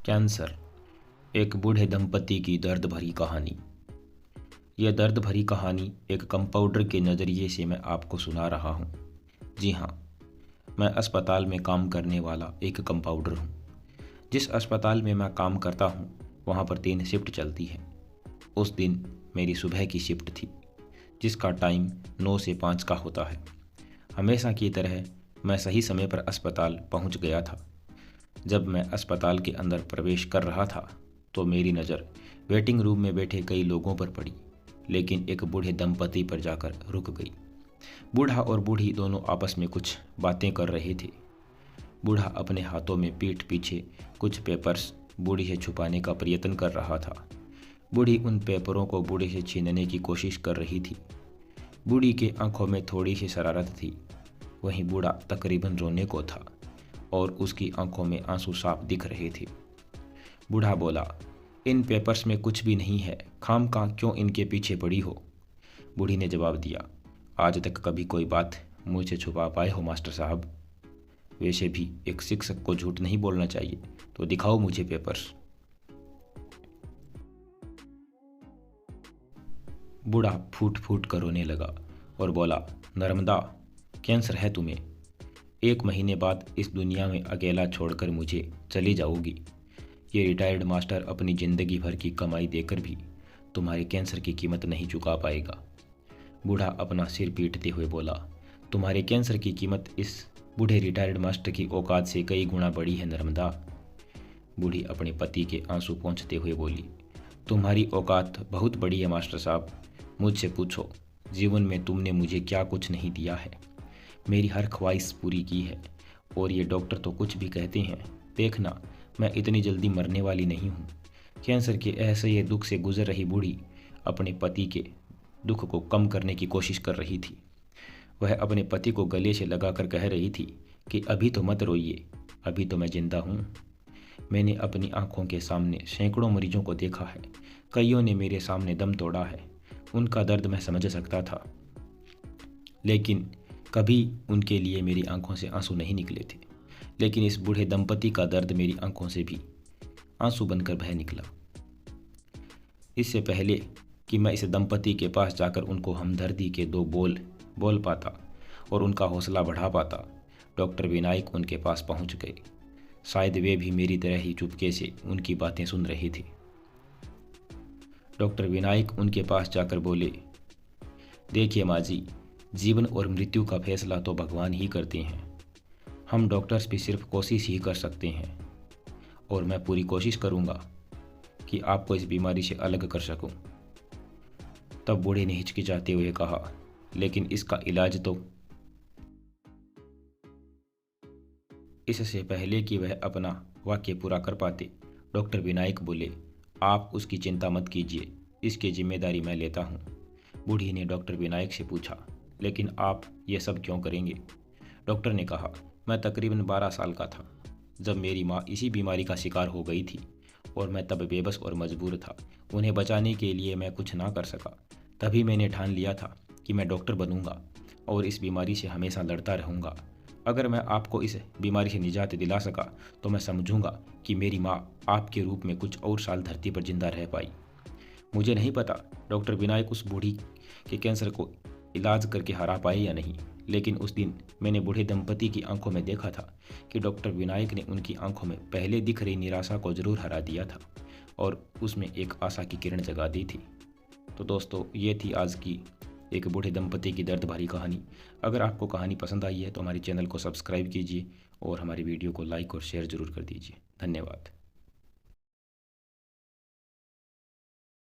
Cancer, एक बूढ़े दंपति की दर्द भरी कहानी। यह दर्द भरी कहानी एक कंपाउंडर के नज़रिए से मैं आपको सुना रहा हूँ। जी हाँ, मैं अस्पताल में काम करने वाला एक कंपाउंडर हूँ। जिस अस्पताल में मैं काम करता हूँ वहाँ पर 3 शिफ्ट चलती है। उस दिन मेरी सुबह की शिफ्ट थी, जिसका टाइम 9 से 5 का होता है। हमेशा की तरह मैं सही समय पर अस्पताल पहुँच गया था। जब मैं अस्पताल के अंदर प्रवेश कर रहा था तो मेरी नज़र वेटिंग रूम में बैठे कई लोगों पर पड़ी, लेकिन एक बूढ़े दंपति पर जाकर रुक गई। बूढ़ा और बूढ़ी दोनों आपस में कुछ बातें कर रहे थे। बूढ़ा अपने हाथों में पीठ पीछे कुछ पेपर्स बूढ़ी से छुपाने का प्रयत्न कर रहा था। बूढ़ी उन पेपरों को बूढ़े से छीनने की कोशिश कर रही थी। बूढ़ी के आंखों में थोड़ी सी शरारत थी। वहीं बूढ़ा तकरीबन रोने को था और उसकी आंखों में आंसू साफ दिख रहे थे। बूढ़ा बोला, इन पेपर्स में कुछ भी नहीं है, खामखा क्यों इनके पीछे पड़ी हो। बूढ़ी ने जवाब दिया, आज तक कभी कोई बात मुझसे छुपा पाए हो मास्टर साहब? वैसे भी एक शिक्षक को झूठ नहीं बोलना चाहिए, तो दिखाओ मुझे पेपर्स। बूढ़ा फूट फूट कर रोने लगा और बोला, नर्मदा, कैंसर है तुम्हें। 1 महीने बाद इस दुनिया में अकेला छोड़कर मुझे चली जाओगी। ये रिटायर्ड मास्टर अपनी ज़िंदगी भर की कमाई देकर भी तुम्हारे कैंसर की कीमत नहीं चुका पाएगा। बूढ़ा अपना सिर पीटते हुए बोला, तुम्हारे कैंसर की कीमत इस बूढ़े रिटायर्ड मास्टर की औकात से कई गुना बड़ी है नर्मदा। बूढ़ी अपने पति के आंसू पोंछते हुए बोली, तुम्हारी औकात बहुत बड़ी है मास्टर साहब। मुझसे पूछो, जीवन में तुमने मुझे क्या कुछ नहीं दिया है। मेरी हर ख्वाहिश पूरी की है, और ये डॉक्टर तो कुछ भी कहते हैं। देखना, मैं इतनी जल्दी मरने वाली नहीं हूँ। कैंसर के ऐसे ये दुख से गुजर रही बूढ़ी अपने पति के दुख को कम करने की कोशिश कर रही थी। वह अपने पति को गले से लगाकर कह रही थी कि अभी तो मत रोइए, अभी तो मैं जिंदा हूँ। मैंने अपनी आंखों के सामने सैकड़ों मरीजों को देखा है। कईयों ने मेरे सामने दम तोड़ा है। उनका दर्द मैं समझ सकता था, लेकिन कभी उनके लिए मेरी आंखों से आंसू नहीं निकले थे। लेकिन इस बूढ़े दंपति का दर्द मेरी आंखों से भी आंसू बनकर बह निकला। इससे पहले कि मैं इस दंपति के पास जाकर उनको हमदर्दी के 2 बोल बोल पाता और उनका हौसला बढ़ा पाता, डॉक्टर विनायक उनके पास पहुंच गए। शायद वे भी मेरी तरह ही चुपके से उनकी बातें सुन रहे थे। डॉक्टर विनायक उनके पास जाकर बोले, देखिए माँ जी, जीवन और मृत्यु का फैसला तो भगवान ही करते हैं। हम डॉक्टर्स भी सिर्फ कोशिश ही कर सकते हैं, और मैं पूरी कोशिश करूंगा कि आपको इस बीमारी से अलग कर सकूं। तब बूढ़े ने हिचकिचाते हुए कहा, लेकिन इसका इलाज तो। इससे पहले कि वह अपना वाक्य पूरा कर पाते, डॉक्टर विनायक बोले, आप उसकी चिंता मत कीजिए, इसकी जिम्मेदारी मैं लेता हूँ। बूढ़ी ने डॉक्टर विनायक से पूछा, लेकिन आप ये सब क्यों करेंगे? डॉक्टर ने कहा, मैं तकरीबन 12 साल का था जब मेरी माँ इसी बीमारी का शिकार हो गई थी, और मैं तब बेबस और मजबूर था। उन्हें बचाने के लिए मैं कुछ ना कर सका। तभी मैंने ठान लिया था कि मैं डॉक्टर बनूंगा और इस बीमारी से हमेशा लड़ता रहूंगा। अगर मैं आपको इस बीमारी से निजात दिला सका तो मैं समझूंगा कि मेरी माँ आपके रूप में कुछ और साल धरती पर जिंदा रह पाई। मुझे नहीं पता डॉक्टर विनायक उस बूढ़ी के कैंसर को इलाज करके हरा पाए या नहीं, लेकिन उस दिन मैंने बूढ़े दंपति की आंखों में देखा था कि डॉक्टर विनायक ने उनकी आंखों में पहले दिख रही निराशा को जरूर हरा दिया था और उसमें एक आशा की किरण जगा दी थी। तो दोस्तों, ये थी आज की एक बूढ़े दंपति की दर्द भरी कहानी। अगर आपको कहानी पसंद आई है तो हमारे चैनल को सब्सक्राइब कीजिए और हमारी वीडियो को लाइक और शेयर ज़रूर कर दीजिए। धन्यवाद।